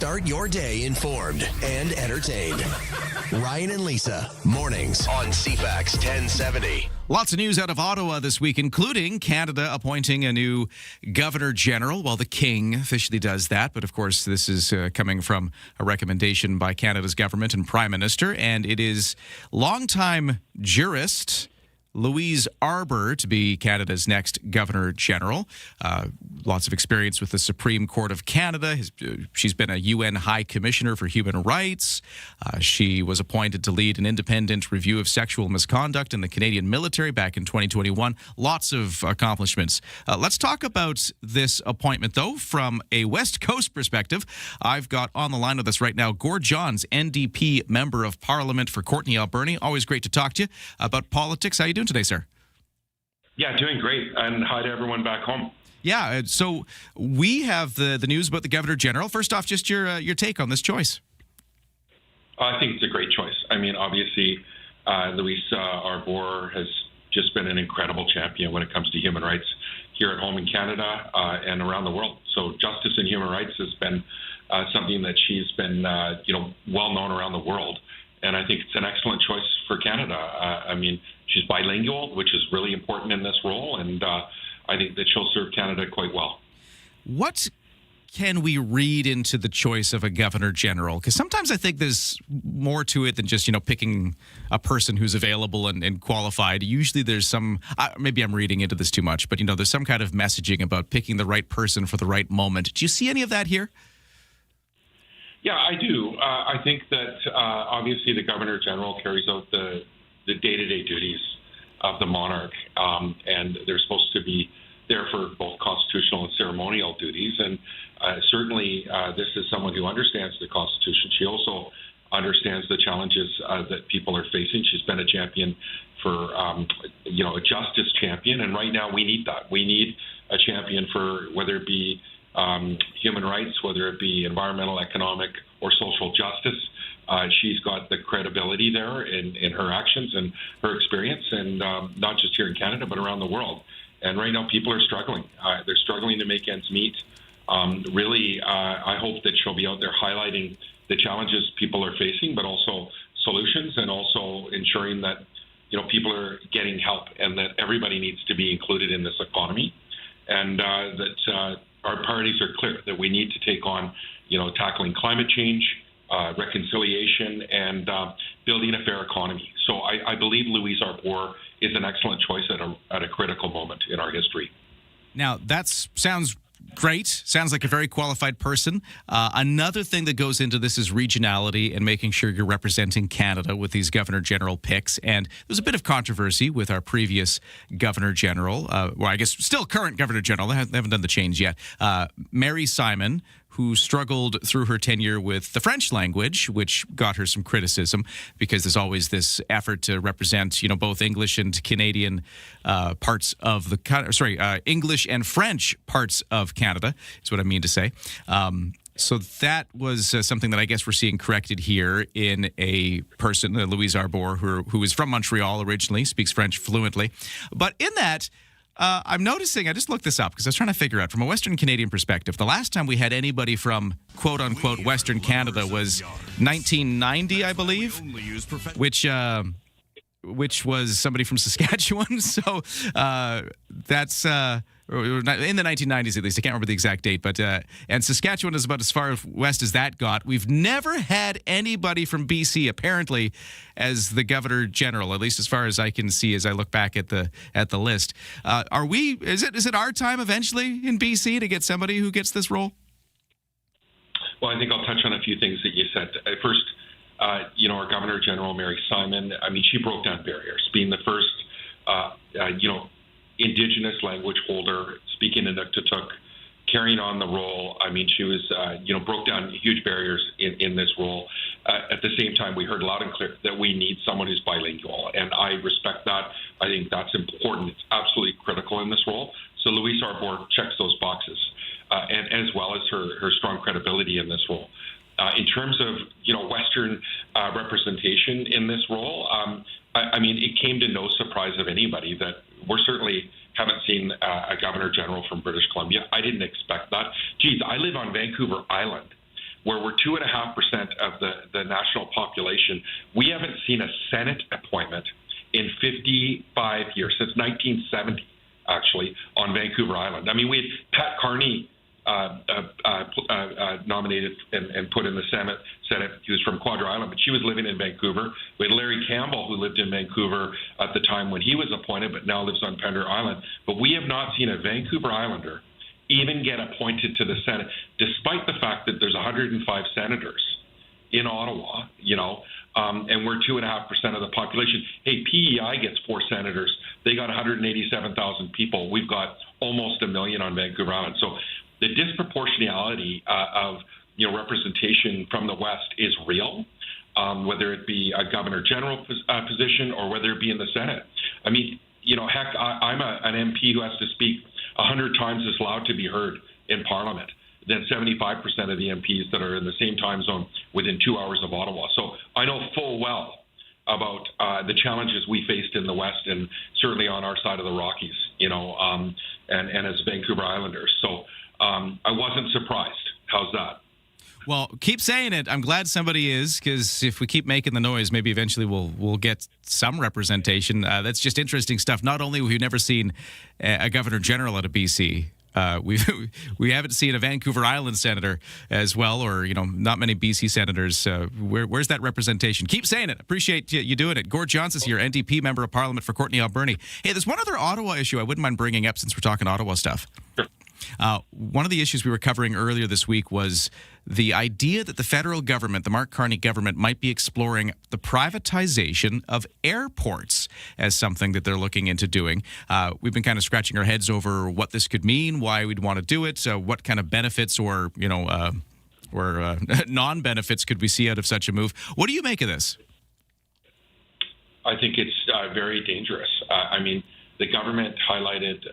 Start your day informed and entertained. Ryan and Lisa, mornings on CFAX 1070. Lots of news out of Ottawa this week, including Canada appointing a new Governor General. Well, the King officially does that, but of course this is coming from a recommendation by Canada's government and Prime Minister, and it is longtime jurist Louise Arbour to be Canada's next Governor General. Lots of experience with the Supreme Court of Canada. She's been a UN High Commissioner for Human Rights. She was appointed to lead an independent review of sexual misconduct in the Canadian military back in 2021. Lots of accomplishments. Let's talk about this appointment, though, from a West Coast perspective. I've got on the line with us right now Gord, NDP Member of Parliament for Courtneay-Alberni. Always great to talk to you about politics. How you doing today, sir? Yeah, doing great. And hi to everyone back home. Yeah, so we have the news about the Governor General. First off, just your take on this choice. I think it's a great choice. I mean, obviously, Louise Arbour has just been an incredible champion when it comes to human rights here at home in Canada and around the world. So justice and human rights has been something that she's been, well known around the world. And I think it's an excellent choice for Canada. I mean, she's bilingual, which is really important in this role, and I think that she'll serve Canada quite well. What can we read into the choice of a Governor General? Because sometimes I think there's more to it than just, picking a person who's available and qualified. Usually there's some, maybe I'm reading into this too much, but, there's some kind of messaging about picking the right person for the right moment. Do you see any of that here? Yeah, I do. I think that obviously the Governor General carries out the day-to-day duties of the monarch, and they're supposed to be there for both constitutional and ceremonial duties. And certainly this is someone who understands the Constitution. She also understands the challenges that people are facing. She's been a champion for, a justice champion. And right now we need that. We need a champion for whether it be human rights, whether it be environmental, economic, or social justice. She's got the credibility there in her actions and her experience, and not just here in Canada, but around the world. And right now, people are struggling. They're struggling to make ends meet. I hope that she'll be out there highlighting the challenges people are facing, but also solutions, and also ensuring that people are getting help, and that everybody needs to be included in this economy, and that our priorities are clear, that we need to take on, tackling climate change, reconciliation, and building a fair economy. So I believe Louise Arbour is an excellent choice at a critical moment in our history. Now, that sounds great. Sounds like a very qualified person. Another thing that goes into this is regionality and making sure you're representing Canada with these Governor General picks. And there's a bit of controversy with our previous Governor General, I guess still current Governor General. They haven't done the change yet. Mary Simon, who struggled through her tenure with the French language, which got her some criticism because there's always this effort to represent, both English and Canadian parts of the English and French parts of Canada is what I mean to say. So that was something that I guess we're seeing corrected here in a person, Louise Arbour, who is from Montreal originally, speaks French fluently. But in that, I'm noticing, I just looked this up because I was trying to figure out from a Western Canadian perspective, the last time we had anybody from quote unquote Western Canada was 1990, I believe, which was somebody from Saskatchewan. So that's in the 1990s, at least. I can't remember the exact date, but and Saskatchewan is about as far west as that got. We've never had anybody from BC, apparently, as the Governor General, at least as far as I can see as I look back at the list. Is it our time eventually in BC to get somebody who gets this role? Well, I think I'll touch on a few things that you said. First, our Governor General, Mary Simon, she broke down barriers, being the first, Indigenous language holder, speaking Inuktitut, carrying on the role. She was, broke down huge barriers in this role. At the same time, we heard loud and clear that we need someone who's bilingual, and I respect that. I think that's important. It's absolutely critical in this role. So Louise Arbour checks those boxes, and as well as her strong credibility in this role. In terms of, Western representation in this role, it came to no surprise of anybody that we're certainly haven't seen a Governor General from British Columbia. I didn't expect that. Geez, I live on Vancouver Island. where we're 2.5% of the national population. We haven't seen a Senate appointment in 55 years, since 1970, actually, on Vancouver Island. I mean, we had Pat Carney nominated and put in the Senate. He was from Quadra Island, but she was living in Vancouver. We had Larry Campbell, who lived in Vancouver at the time when he was appointed, but now lives on Pender Island. But we have not seen a Vancouver Islander even get appointed to the Senate, despite the fact that there's 105 senators in Ottawa, and we're 2.5% of the population. Hey, PEI gets 4 senators. They got 187,000 people. We've got almost 1 million on Vancouver Island. So the disproportionality of representation from the West is real, whether it be a governor general position or whether it be in the Senate. I mean, heck, I'm an MP who has to speak 100 times as loud to be heard in Parliament than 75% of the MPs that are in the same time zone within 2 hours of Ottawa. So I know full well about the challenges we faced in the West, and certainly on our side of the Rockies, and as Vancouver Islanders. So I wasn't surprised. How's that? Well, keep saying it. I'm glad somebody is, because if we keep making the noise, maybe eventually we'll get some representation. That's just interesting stuff. Not only have we never seen a governor general out of BC, we haven't seen a Vancouver Island senator as well, or not many BC senators. Where's that representation? Keep saying it. Appreciate you doing it. Gord Johnson's here, NDP member of Parliament for Courtneay-Alberni. Hey, there's one other Ottawa issue I wouldn't mind bringing up since we're talking Ottawa stuff. Sure. One of the issues we were covering earlier this week was the idea that the federal government, the Mark Carney government, might be exploring the privatization of airports as something that they're looking into doing. We've been kind of scratching our heads over what this could mean, why we'd want to do it, what kind of benefits or non-benefits could we see out of such a move. What do you make of this? I think it's very dangerous. I mean, the government highlighted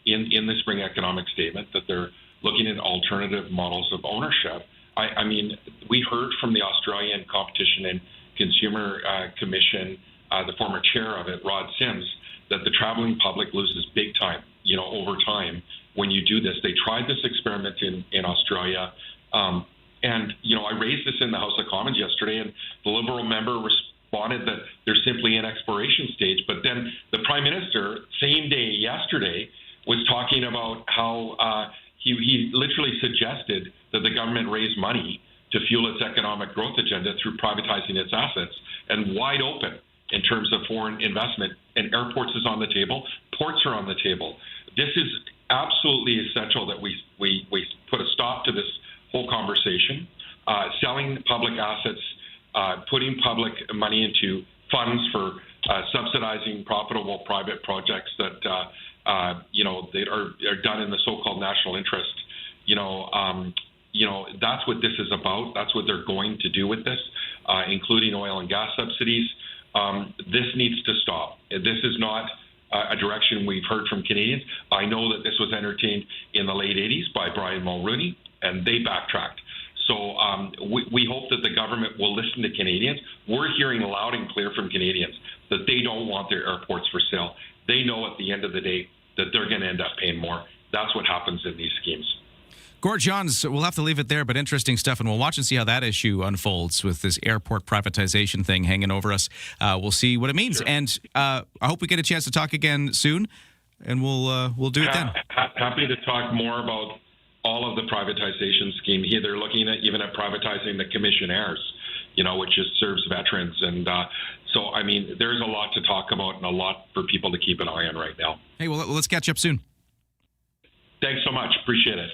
in the spring economic statement that they're looking at alternative models of ownership. I mean, we heard from the Australian Competition and Consumer Commission, the former chair of it, Rod Sims, that the traveling public loses big time, over time when you do this. They tried this experiment in Australia. And, I raised this in the House of Commons yesterday, and the Liberal member responded that they're simply in exploration stage. But then the Prime Minister, same day yesterday, was talking about how he literally suggested that the government raise money to fuel its economic growth agenda through privatizing its assets, and wide open in terms of foreign investment. And airports is on the table. Ports are on the table. This is absolutely essential that we put a stop to this whole conversation. Selling public assets, putting public money into funds for subsidizing profitable private projects that they are done in the so-called national interest. That's what this is about. That's what they're going to do with this, including oil and gas subsidies. This needs to stop. This is not a direction we've heard from Canadians. I know that this was entertained in the late 80s by Brian Mulroney, and they backtracked. So we hope that the government will listen to Canadians. We're hearing loud and clear from Canadians that they don't want their airports for sale. They know at the end of the day that they're going to end up paying more. That's what happens in these schemes. Gord Johns, we'll have to leave it there, but interesting stuff, and we'll watch and see how that issue unfolds with this airport privatization thing hanging over us. We'll see what it means, sure. And I hope we get a chance to talk again soon, and we'll do it then. Happy to talk more about all of the privatization scheme here. They're looking at even at privatizing the commissionaires, which just serves veterans. And so, I mean, there's a lot to talk about and a lot for people to keep an eye on right now. Hey, well, let's catch up soon. Thanks so much. Appreciate it.